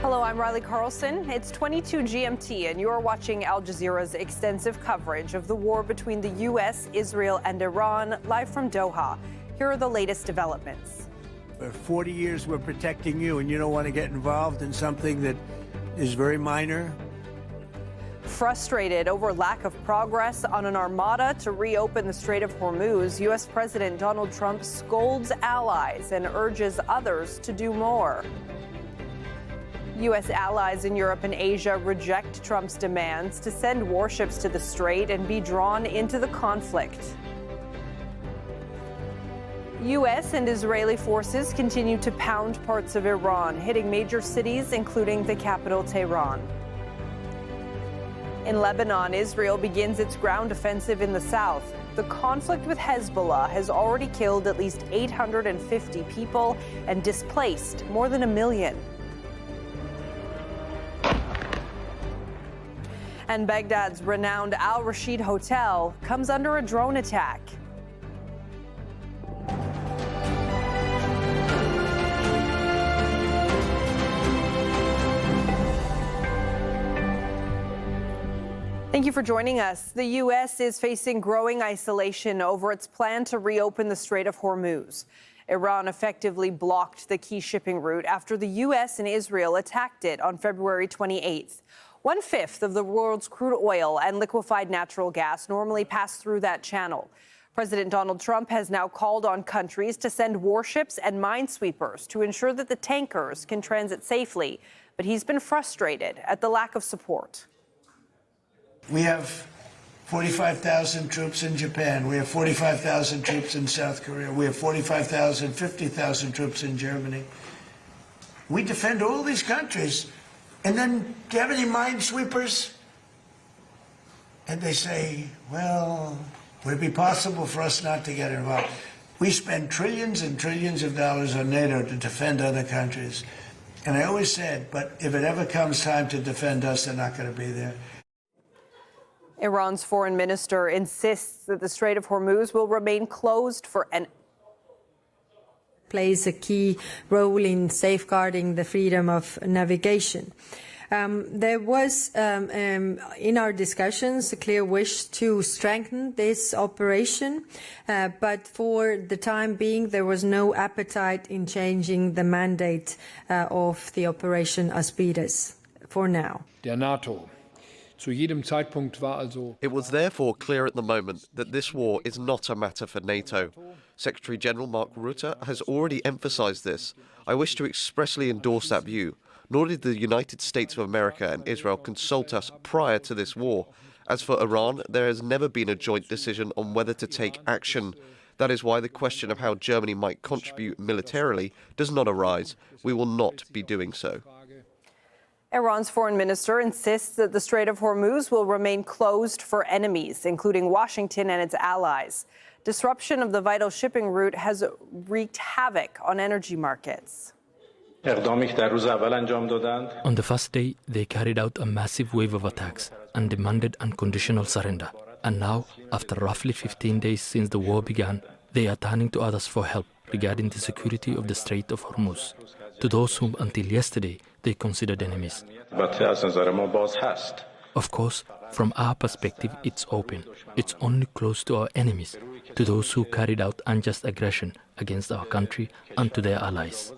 Hello, I'm Riley Carlson. It's 22 GMT, and you're watching Al Jazeera's extensive coverage of the war between the U.S., Israel, and Iran, live from Doha. Here are the latest developments. For 40 years, we're protecting you, and you don't want to get involved in something that is very minor? Frustrated over lack of progress on an armada to reopen the Strait of Hormuz, U.S. President Donald Trump scolds allies and urges others to do more. U.S. allies in Europe and Asia reject Trump's demands to send warships to the strait and be drawn into the conflict. U.S. and Israeli forces continue to pound parts of Iran, hitting major cities, including the capital, Tehran. In Lebanon, Israel begins its ground offensive in the south. The conflict with Hezbollah has already killed at least 850 people and displaced more than 1 million. And Baghdad's renowned Al Rashid Hotel comes under a drone attack. Thank you for joining us. The U.S. is facing growing isolation over its plan to reopen the Strait of Hormuz. Iran effectively blocked the key shipping route after the U.S. and Israel attacked it on February 28th. 1/5 of the world's crude oil and liquefied natural gas normally pass through that channel. President Donald Trump has now called on countries to send warships and minesweepers to ensure that the tankers can transit safely. But he's been frustrated at the lack of support. We have 45,000 troops in Japan. We have 45,000 troops in South Korea. We have 45,000, 50,000 troops in Germany. We defend all these countries. And then, do you have any minesweepers? And they say, well, would it be possible for us not to get involved? We spend trillions and trillions of dollars on NATO to defend other countries. And I always said, but if it ever comes time to defend us, they're not going to be there. Iran's foreign minister insists that the Strait of Hormuz will remain closed for an plays a key role in safeguarding the freedom of navigation. There was, in our discussions, a clear wish to strengthen this operation, but for the time being, there was no appetite in changing the mandate of the Operation Aspides for now. Der NATO. It was therefore clear at the moment that this war is not a matter for NATO. Secretary-General Mark Rutte has already emphasized this. I wish to expressly endorse that view. Nor did the United States of America and Israel consult us prior to this war. As for Iran, there has never been a joint decision on whether to take action. That is why the question of how Germany might contribute militarily does not arise. We will not be doing so. Iran's foreign minister insists that the Strait of Hormuz will remain closed for enemies, including Washington and its allies. Disruption of the vital shipping route has wreaked havoc on energy markets. On the first day, they carried out a massive wave of attacks and demanded unconditional surrender. And now, after roughly 15 days since the war began, they are turning to others for help regarding the security of the Strait of Hormuz, to those whom until yesterday they considered enemies. Of course, from our perspective, it's open. It's only closed to our enemies, to those who carried out unjust aggression against our country and to their allies.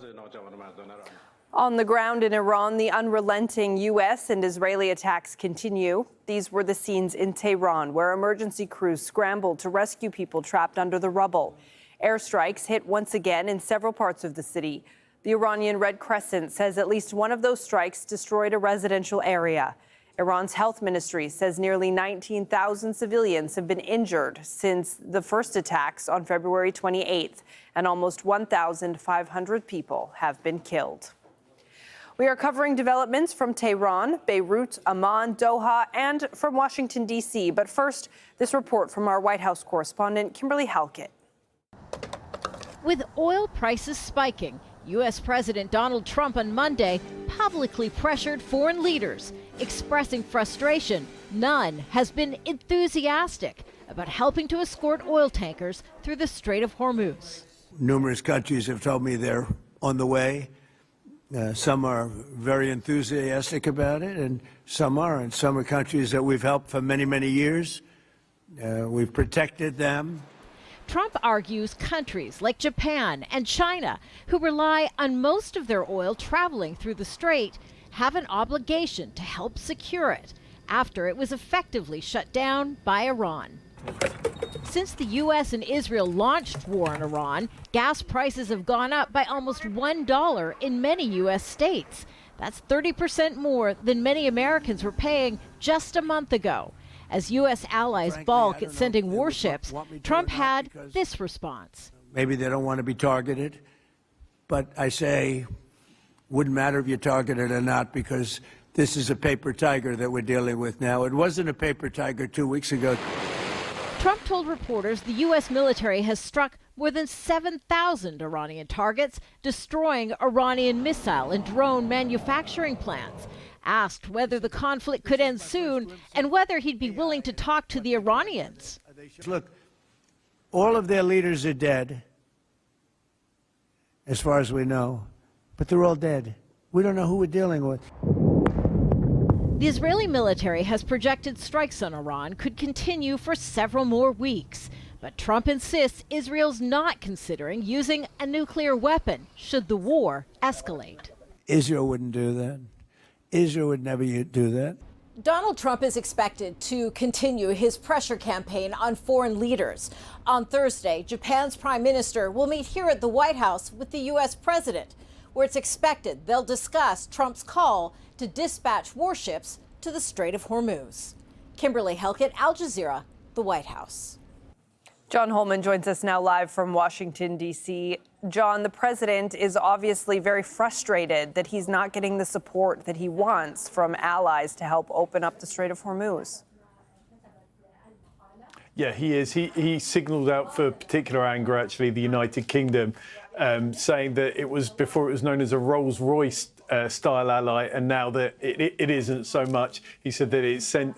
On the ground in Iran, the unrelenting U.S. and Israeli attacks continue. These were the scenes in Tehran, where emergency crews scrambled to rescue people trapped under the rubble. Airstrikes hit once again in several parts of the city. The Iranian Red Crescent says at least one of those strikes destroyed a residential area. Iran's health ministry says nearly 19,000 civilians have been injured since the first attacks on February 28th, and almost 1,500 people have been killed. We are covering developments from Tehran, Beirut, Amman, Doha, and from Washington, D.C. But first, this report from our White House correspondent, Kimberly Halkett. With oil prices spiking, U.S. President Donald Trump on Monday publicly pressured foreign leaders, expressing frustration. None has been enthusiastic about helping to escort oil tankers through the Strait of Hormuz. Numerous countries have told me they're on the way. Some are very enthusiastic about it, and some aren't. Some are countries that we've helped for many, many years. We've protected them. Trump argues countries like Japan and China, who rely on most of their oil traveling through the strait, have an obligation to help secure it after it was effectively shut down by Iran. Since the U.S. and Israel launched war on Iran, gas prices have gone up by almost $1 in many U.S. states. That's 30% more than many Americans were paying just a month ago. As U.S. allies balk at sending warships, Trump had this response. Maybe they don't want to be targeted, but I say, wouldn't matter if you're targeted or not, because this is a paper tiger that we're dealing with now. It wasn't a paper tiger 2 weeks ago. Trump told reporters the U.S. military has struck more than 7,000 Iranian targets, destroying Iranian missile and drone manufacturing plants. Asked whether the conflict could end soon and whether he'd be willing to talk to the Iranians. Look, all of their leaders are dead, as far as we know, but they're all dead. We don't know who we're dealing with. The Israeli military has projected strikes on Iran could continue for several more weeks. But Trump insists Israel's not considering using a nuclear weapon should the war escalate. Israel wouldn't do that. Israel would never do that. Donald Trump is expected to continue his pressure campaign on foreign leaders. On Thursday, Japan's prime minister will meet here at the White House with the U.S. president, where it's expected they'll discuss Trump's call to dispatch warships to the Strait of Hormuz. Kimberly Helkett, Al Jazeera, the White House. John Holman joins us now live from Washington, D.C. John, the president is obviously very frustrated that he's not getting the support that he wants from allies to help open up the Strait of Hormuz. Yeah, he is. He signalled out for particular anger, actually, the United Kingdom, saying that it was before it was known as a Rolls-Royce style ally, and now that it isn't so much. He said that it sent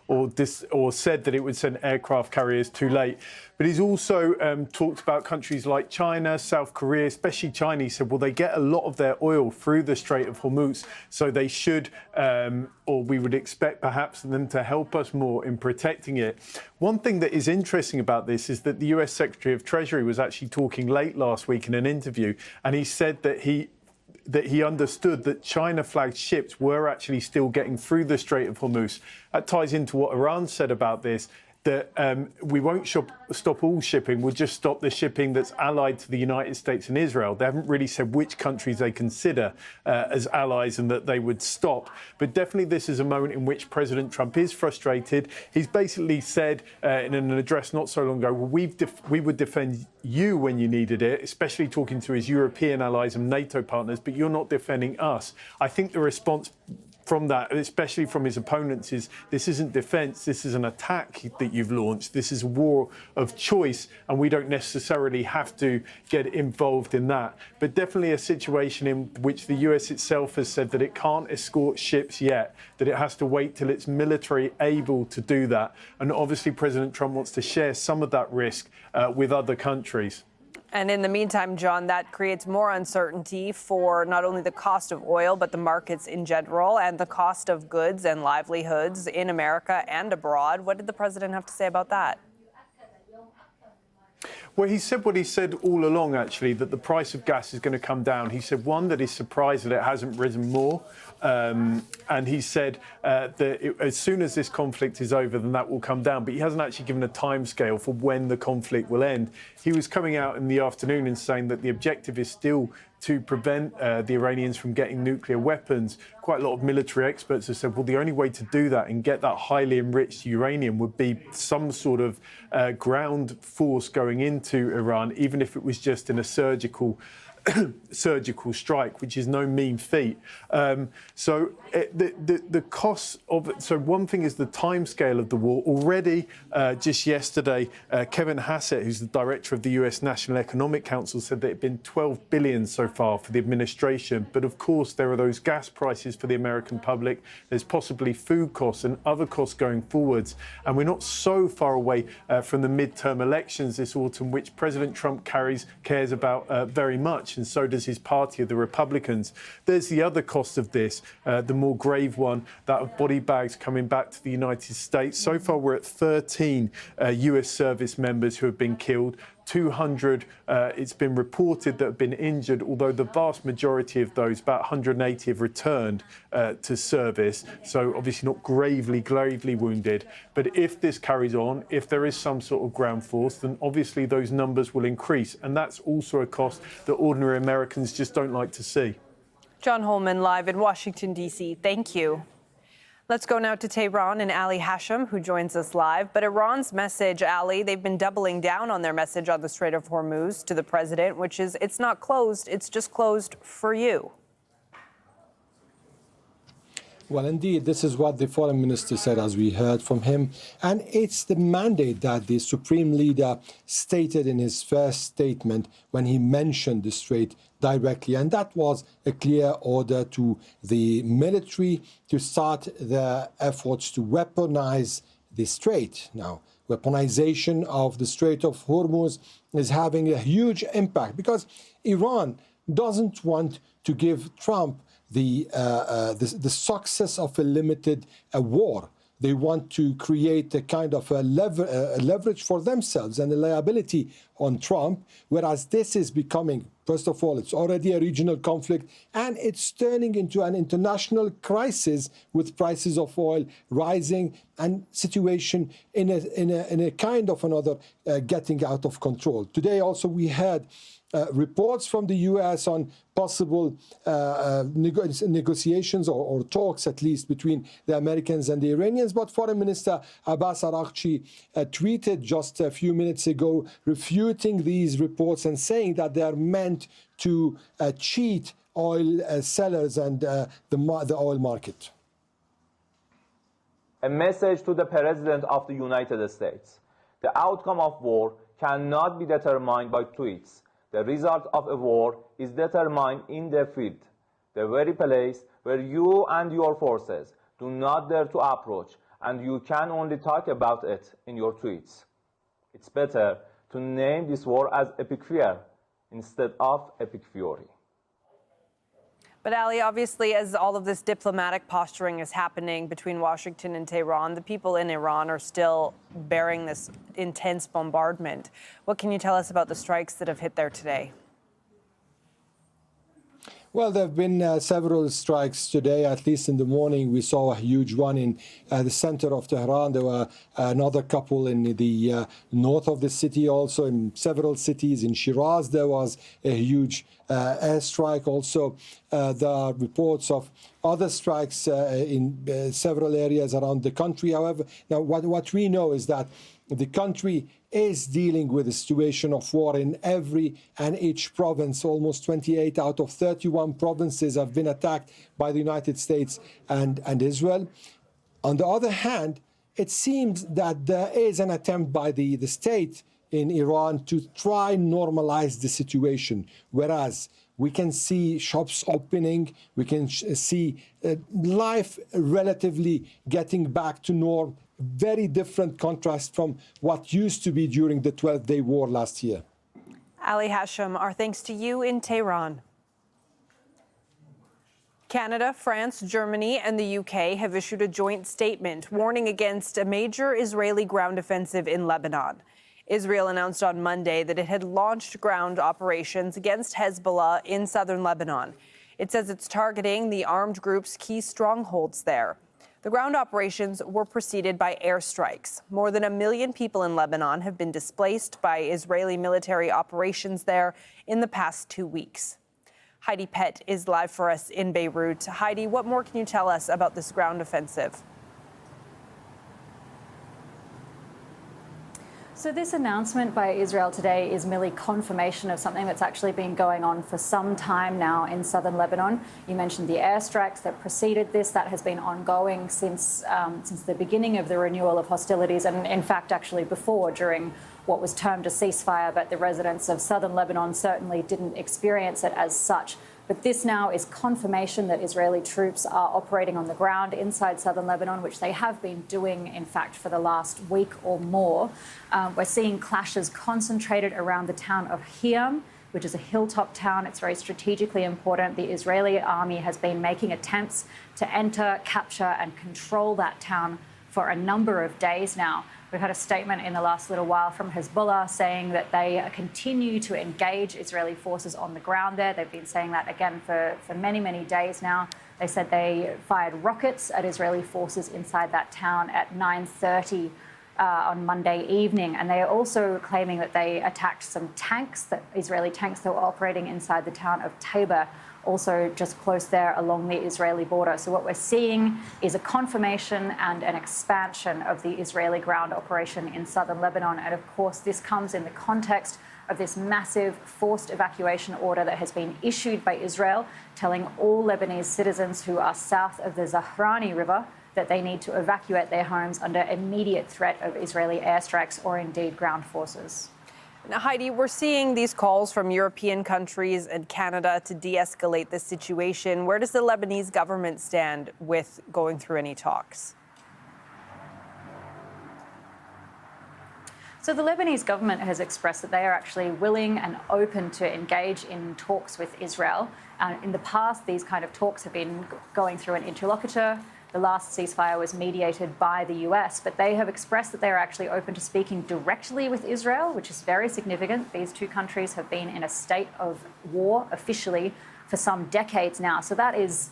or said that it would send aircraft carriers too late. But he's also talked about countries like China, South Korea, especially China. He said, well, they get a lot of their oil through the Strait of Hormuz, so they should, or we would expect perhaps them to help us more in protecting it. One thing that is interesting about this is that the US Secretary of Treasury was actually talking late last week in an interview, and he said that he understood that China-flagged ships were actually still getting through the Strait of Hormuz. That ties into what Iran said about this, that we won't stop all shipping, we'll just stop the shipping that's allied to the United States and Israel. They haven't really said which countries they consider as allies and that they would stop. But definitely this is a moment in which President Trump is frustrated. He's basically said in an address not so long ago, well, we would defend you when you needed it, especially talking to his European allies and NATO partners, but you're not defending us. I think the response from that, especially from his opponents, is this isn't defence, this is an attack that you've launched. This is a war of choice, and we don't necessarily have to get involved in that. But definitely a situation in which the US itself has said that it can't escort ships yet, that it has to wait till it's military able to do that. And obviously President Trump wants to share some of that risk with other countries. And in the meantime, John, that creates more uncertainty for not only the cost of oil, but the markets in general and the cost of goods and livelihoods in America and abroad. What did the president have to say about that? Well, he said what he said all along, actually, that the price of gas is going to come down. He said, one, that he's surprised that it hasn't risen more. And he said that as soon as this conflict is over, then that will come down. But he hasn't actually given a timescale for when the conflict will end. He was coming out in the afternoon and saying that the objective is still to prevent the Iranians from getting nuclear weapons. Quite a lot of military experts have said, well, the only way to do that and get that highly enriched uranium would be some sort of ground force going into Iran, even if it was just in a surgical strike, which is no mean feat. So the costs of it. So one thing is the timescale of the war. Already, just yesterday, Kevin Hassett, who's the director of the U.S. National Economic Council, said that it had been $12 billion so far for the administration. But of course, there are those gas prices for the American public. There's possibly food costs and other costs going forwards. And we're not so far away from the midterm elections this autumn, which President Trump cares about very much. administration, so does his party, the Republicans. There's the other cost of this, the more grave one, that of body bags coming back to the United States. So far, we're at 13 US service members who have been killed. 200, it's been reported that have been injured, although the vast majority of those, about 180, have returned to service. So obviously not gravely wounded. But if this carries on, if there is some sort of ground force, then obviously those numbers will increase. And that's also a cost that ordinary Americans just don't like to see. John Holman live in Washington, D.C. Thank you. Let's go now to Tehran and Ali Hashim, who joins us live. But Iran's message, Ali, they've been doubling down on their message on the Strait of Hormuz to the president, which is it's not closed, it's just closed for you. Well, indeed, this is what the foreign minister said, as we heard from him. And it's the mandate that the supreme leader stated in his first statement when he mentioned the strait directly. And that was a clear order to the military to start their efforts to weaponize the strait. Now, weaponization of the Strait of Hormuz is having a huge impact because Iran doesn't want to give Trump the success of a limited war. They want to create a kind of a leverage for themselves and a liability on Trump, whereas this is becoming, first of all, it's already a regional conflict, and it's turning into an international crisis with prices of oil rising and situation in a kind of another getting out of control. Today also we had reports from the U.S. on possible negotiations or talks, at least, between the Americans and the Iranians. But Foreign Minister Abbas Araghchi tweeted just a few minutes ago refuting these reports and saying that they are meant to cheat oil sellers and the oil market. A message to the President of the United States. The outcome of war cannot be determined by tweets. The result of a war is determined in the field, the very place where you and your forces do not dare to approach, and you can only talk about it in your tweets. It's better to name this war as epic fear instead of epic fury. But Ali, obviously, as all of this diplomatic posturing is happening between Washington and Tehran, the people in Iran are still bearing this intense bombardment. What can you tell us about the strikes that have hit there today? Well, there have been several strikes today. At least in the morning, we saw a huge one in the center of Tehran. There were another couple in the north of the city, also in several cities. In Shiraz, there was a huge airstrike. Also, there are reports of other strikes in several areas around the country. However, now what we know is that the country is dealing with a situation of war in every and each province. Almost 28 out of 31 provinces have been attacked by the United States and Israel. On the other hand, it seems that there is an attempt by the state in Iran to try and normalize the situation, whereas we can see shops opening, we can see life relatively getting back to norm. Very different contrast from what used to be during the 12-day war last year. Ali Hashim, our thanks to you in Tehran. Canada, France, Germany, and the UK have issued a joint statement warning against a major Israeli ground offensive in Lebanon. Israel announced on Monday that it had launched ground operations against Hezbollah in southern Lebanon. It says it's targeting the armed group's key strongholds there. The ground operations were preceded by airstrikes. More than 1 million people in Lebanon have been displaced by Israeli military operations there in the past 2 weeks. Heidi Pett is live for us in Beirut. Heidi, what more can you tell us about this ground offensive? So this announcement by Israel today is merely confirmation of something that's actually been going on for some time now in southern Lebanon. You mentioned the airstrikes that preceded this. That has been ongoing since the beginning of the renewal of hostilities, and in fact actually before, during what was termed a ceasefire, but the residents of southern Lebanon certainly didn't experience it as such. But this now is confirmation that Israeli troops are operating on the ground inside southern Lebanon, which they have been doing, in fact, for the last week or more. We're seeing clashes concentrated around the town of Hiam. which is a hilltop town. It's very strategically important. The Israeli army has been making attempts to enter, capture and control that town for a number of days now. We've had a statement in the last little while from Hezbollah saying that they continue to engage Israeli forces on the ground there. They've been saying that again for many, many days now. They said they fired rockets at Israeli forces inside that town at 9:30 on Monday evening. And they are also claiming that they attacked some tanks, Israeli tanks that were operating inside the town of Tabor, also just close there along the Israeli border. So what we're seeing is a confirmation and an expansion of the Israeli ground operation in southern Lebanon. And of course, this comes in the context of this massive forced evacuation order that has been issued by Israel, telling all Lebanese citizens who are south of the Zahrani River that they need to evacuate their homes under immediate threat of Israeli airstrikes or indeed ground forces. Now, Heidi, we're seeing these calls from European countries and Canada to de-escalate this situation. Where does the Lebanese government stand with going through any talks? So the Lebanese government has expressed that they are actually willing and open to engage in talks with Israel. In the past, these kind of talks have been going through an interlocutor. The last ceasefire was mediated by the US, but they have expressed that they are actually open to speaking directly with Israel, which is very significant. These two countries have been in a state of war officially for some decades now. So that is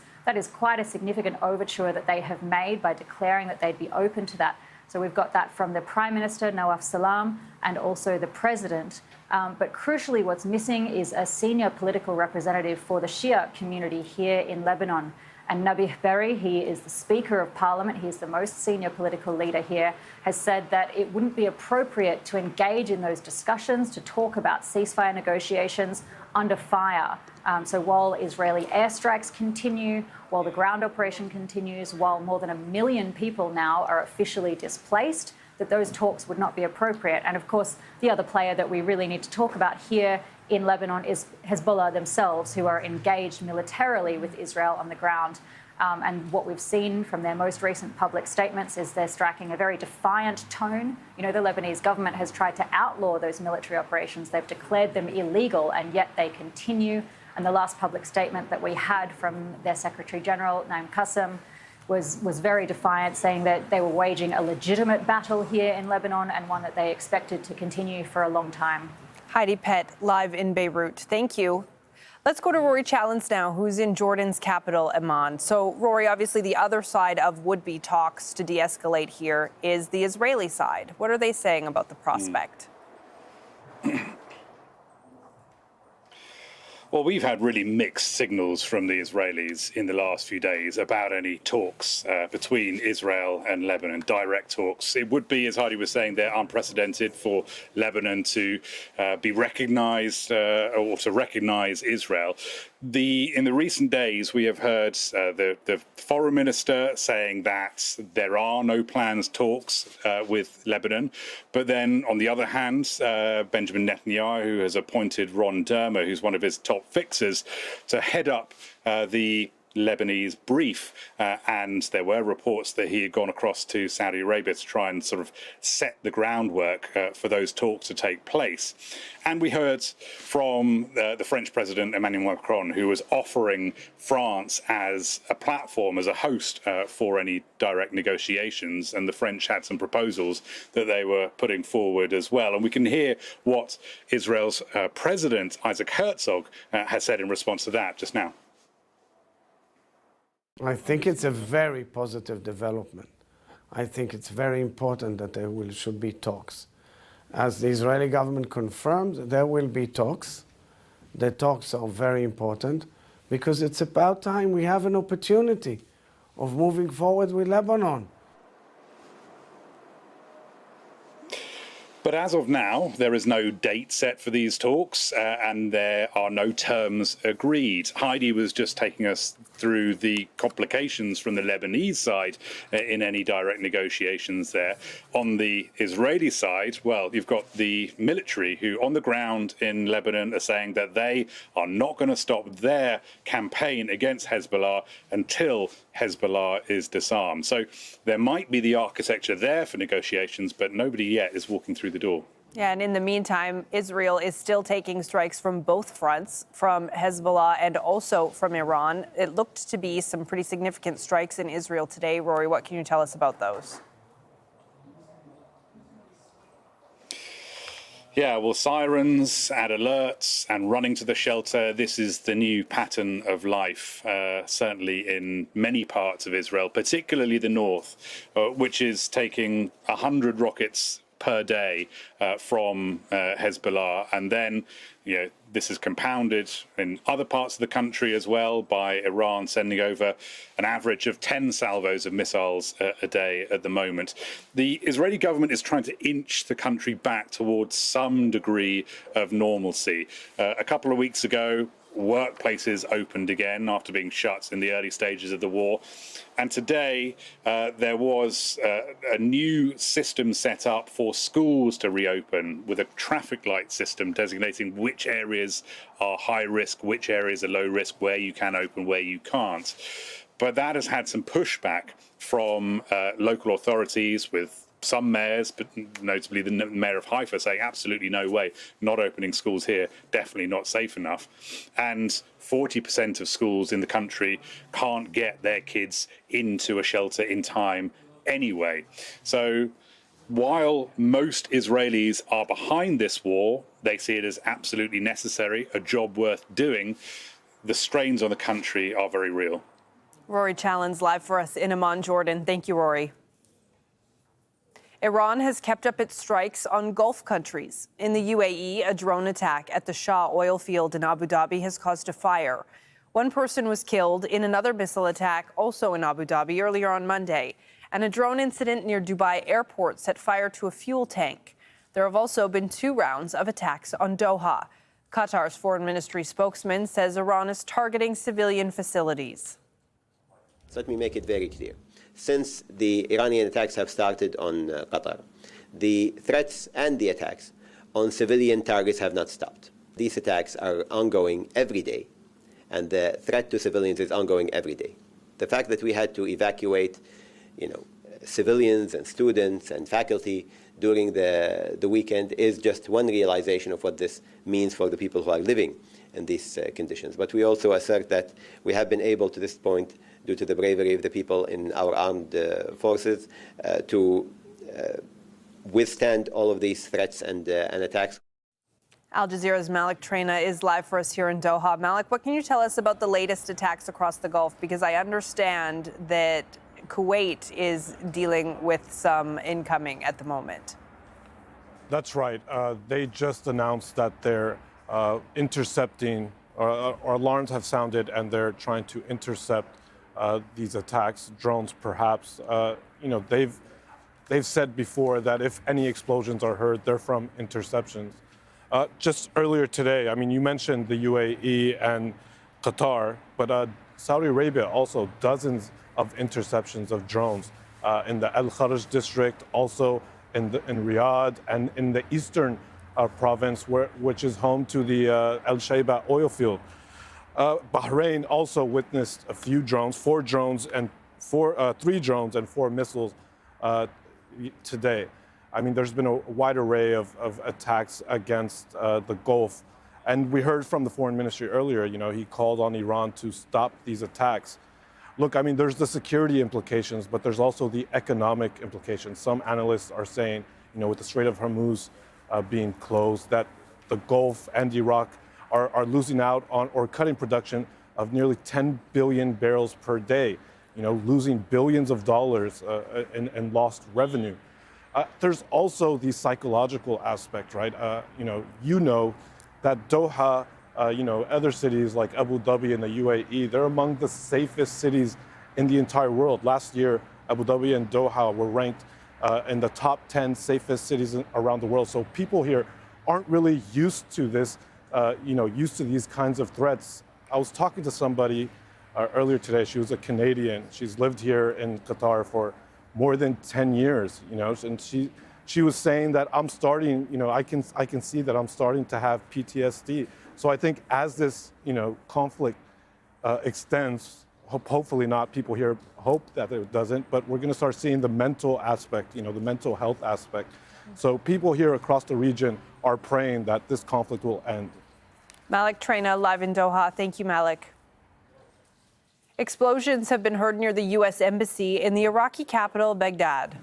quite a significant overture that they have made by declaring that they'd be open to that. So we've got that from the Prime Minister, Nawaf Salam, and also the President. But crucially, what's missing is a senior political representative for the Shia community here in Lebanon. And Nabih Berri, he is the Speaker of Parliament, he is the most senior political leader here, has said that it wouldn't be appropriate to engage in those discussions, to talk about ceasefire negotiations under fire. So while Israeli airstrikes continue, while the ground operation continues, while more than 1 million people now are officially displaced, that those talks would not be appropriate. And of course, the other player that we really need to talk about here in Lebanon is Hezbollah themselves, who are engaged militarily with Israel on the ground. And what we've seen from their most recent public statements is they're striking a very defiant tone. You know, the Lebanese government has tried to outlaw those military operations. They've declared them illegal, and yet they continue. And the last public statement that we had from their Secretary General, Naim Qassem, was very defiant, saying that they were waging a legitimate battle here in Lebanon and one that they expected to continue for a long time. Heidi Pett, live in Beirut. Thank you. Let's go to Rory Challens now, who's in Jordan's capital, Amman. So, Rory, obviously the other side of would-be talks to de-escalate here is the Israeli side. What are they saying about the prospect? Well, we've had really mixed signals from the Israelis in the last few days about any talks between Israel and Lebanon, direct talks. It would be, as Heidi was saying, they're unprecedented for Lebanon to be recognized or to recognize Israel. In the recent days, we have heard the foreign minister saying that there are no plans talks with Lebanon. But then, on the other hand, Benjamin Netanyahu has appointed Ron Dermer, who's one of his top fixers, to head up the Lebanese brief, and there were reports that he had gone across to Saudi Arabia to try and sort of set the groundwork for those talks to take place. And we heard from the French President Emmanuel Macron, who was offering France as a platform, as a host for any direct negotiations, and the French had some proposals that they were putting forward as well. And we can hear what Israel's President Isaac Herzog has said in response to that just now. I think it's a very positive development. I think it's very important that there should be talks. As the Israeli government confirmed, there will be talks. The talks are very important because it's about time we have an opportunity of moving forward with Lebanon. But as of now, there is no date set for these talks, and there are no terms agreed. Heidi was just taking us through the complications from the Lebanese side in any direct negotiations there. On the Israeli side, well, you've got the military who on the ground in Lebanon are saying that they are not going to stop their campaign against Hezbollah until Hezbollah is disarmed. So there might be the architecture there for negotiations, but nobody yet is walking through the door. Yeah, and in the meantime, Israel is still taking strikes from both fronts, from Hezbollah and also from Iran. It looked to be some pretty significant strikes in Israel today. Rory, what can you tell us about those? Yeah, well, sirens and alerts and running to the shelter. This is the new pattern of life, certainly in many parts of Israel, particularly the north, which is taking 100 rockets per day from Hezbollah. And then, this is compounded in other parts of the country as well by Iran sending over an average of 10 salvos of missiles a day at the moment. The Israeli government is trying to inch the country back towards some degree of normalcy. A couple of weeks ago, workplaces opened again after being shut in the early stages of the war. And today there was a new system set up for schools to reopen with a traffic light system designating which areas are high risk, which areas are low risk, where you can open, where you can't. But that has had some pushback from local authorities, with some mayors, but notably the mayor of Haifa, saying absolutely no way, not opening schools here, definitely not safe enough. And 40% of schools in the country can't get their kids into a shelter in time anyway. So while most Israelis are behind this war, they see it as absolutely necessary, a job worth doing, the strains on the country are very real. Rory Challen's live for us in Amman, Jordan. Thank you, Rory. Iran has kept up its strikes on Gulf countries. In the UAE, a drone attack at the Shah oil field in Abu Dhabi has caused a fire. One person was killed in another missile attack, also in Abu Dhabi, earlier on Monday. And a drone incident near Dubai airport set fire to a fuel tank. There have also been 2 rounds of attacks on Doha. Qatar's foreign ministry spokesman says Iran is targeting civilian facilities. So let me make it very clear. Since the Iranian attacks have started on Qatar, the threats and the attacks on civilian targets have not stopped. These attacks are ongoing every day, and the threat to civilians is ongoing every day. The fact that we had to evacuate, civilians and students and faculty during the weekend is just one realization of what this means for the people who are living in these conditions. But we also assert that we have been able to this point, due to the bravery of the people in our armed forces, to withstand all of these threats and attacks. Al Jazeera's Malik Traina is live for us here in Doha. Malik, what can you tell us about the latest attacks across the Gulf? Because I understand that Kuwait is dealing with some incoming at the moment. That's right. They just announced that they're intercepting, or alarms have sounded, and they're trying to intercept these attacks, drones perhaps. They've said before that if any explosions are heard, they're from interceptions. Just earlier today, you mentioned the UAE and Qatar, but Saudi Arabia also dozens of interceptions of drones in the Al Kharj district, also in Riyadh, and in the eastern province, which is home to the Al Shaiba oil field. Bahrain also witnessed a few drones, 3 drones and 4 missiles today. There's been a wide array of attacks against the Gulf. And we heard from the foreign ministry earlier, he called on Iran to stop these attacks. Look, there's the security implications, but there's also the economic implications. Some analysts are saying, with the Strait of Hormuz being closed, that the Gulf and Iraq are losing out on or cutting production of nearly 10 billion barrels per day, losing billions of dollars in lost revenue. There's also the psychological aspect, right? That Doha, other cities like Abu Dhabi and the UAE, they're among the safest cities in the entire world. Last year, Abu Dhabi and Doha were ranked in the top 10 safest cities around the world. So people here aren't really used to this, used to these kinds of threats. I was talking to somebody earlier today. She was a Canadian. She's lived here in Qatar for more than 10 years, and she was saying that I'm starting, I can see that I'm starting to have PTSD. So I think as this, conflict extends, hopefully not, people here hope that it doesn't, but we're going to start seeing the mental aspect, the mental health aspect So people here across the region are praying that this conflict will end. Malik Traina live in Doha. Thank you, Malik. Explosions have been heard near the U.S. Embassy in the Iraqi capital, Baghdad.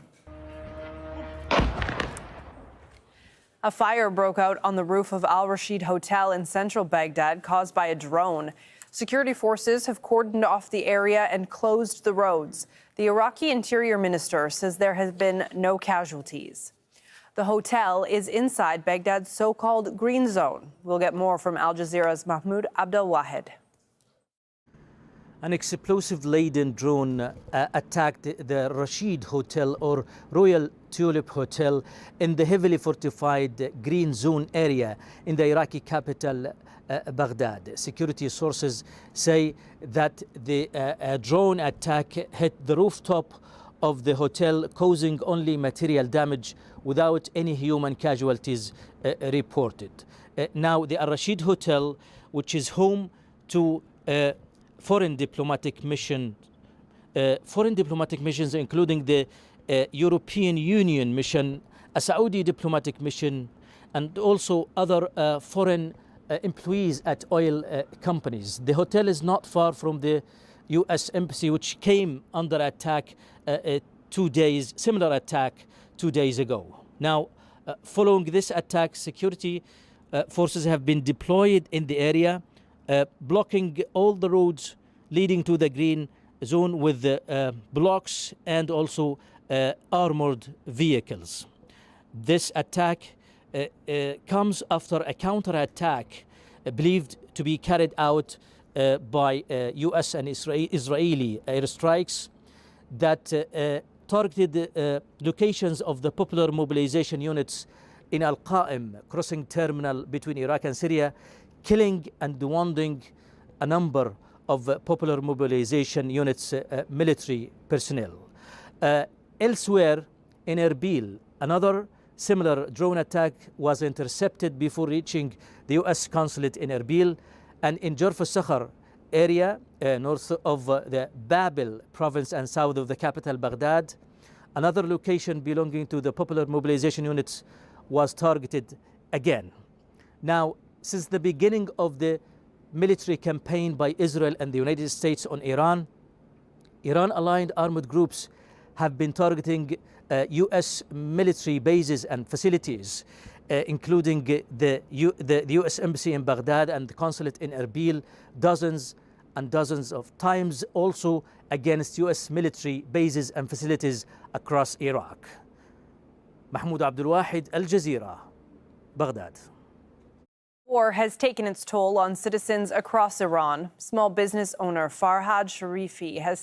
A fire broke out on the roof of Al Rashid Hotel in central Baghdad, caused by a drone. Security forces have cordoned off the area and closed the roads. The Iraqi Interior Minister says there has been no casualties. The hotel is inside Baghdad's so-called green zone. We'll get more from Al Jazeera's Mahmoud Abdelwahed. An explosive-laden drone attacked the Rashid Hotel or Royal Tulip Hotel in the heavily fortified Green Zone area in the Iraqi capital, Baghdad. Security sources say that the drone attack hit the rooftop of the hotel, causing only material damage without any human casualties reported. Now, the Al Rashid Hotel, which is home to foreign diplomatic missions, including the European Union mission, a Saudi diplomatic mission, and also other foreign employees at oil companies. The hotel is not far from the U.S. Embassy, which came under attack similar attack 2 days ago. Now, following this attack, security forces have been deployed in the area, blocking all the roads leading to the green zone with blocks and also armored vehicles. This attack comes after a counterattack believed to be carried out by U.S. and Israeli airstrikes that targeted locations of the popular mobilization units in Al-Qa'im crossing terminal between Iraq and Syria, killing and wounding a number of popular mobilization units military personnel. Elsewhere in Erbil, another similar drone attack was intercepted before reaching the U.S. consulate in Erbil, and in Jorf al-Sakhar area, north of the Babel province and south of the capital Baghdad, another location belonging to the popular mobilization units was targeted again. Now, since the beginning of the military campaign by Israel and the United States on Iran, Iran-aligned armed groups have been targeting U.S. military bases and facilities, including the U.S. Embassy in Baghdad and the consulate in Erbil, dozens and dozens of times, also against U.S. military bases and facilities across Iraq. Mahmoud Abdelwahed, Al Jazeera, Baghdad. War has taken its toll on citizens across Iran. Small business owner Farhad Sharifi has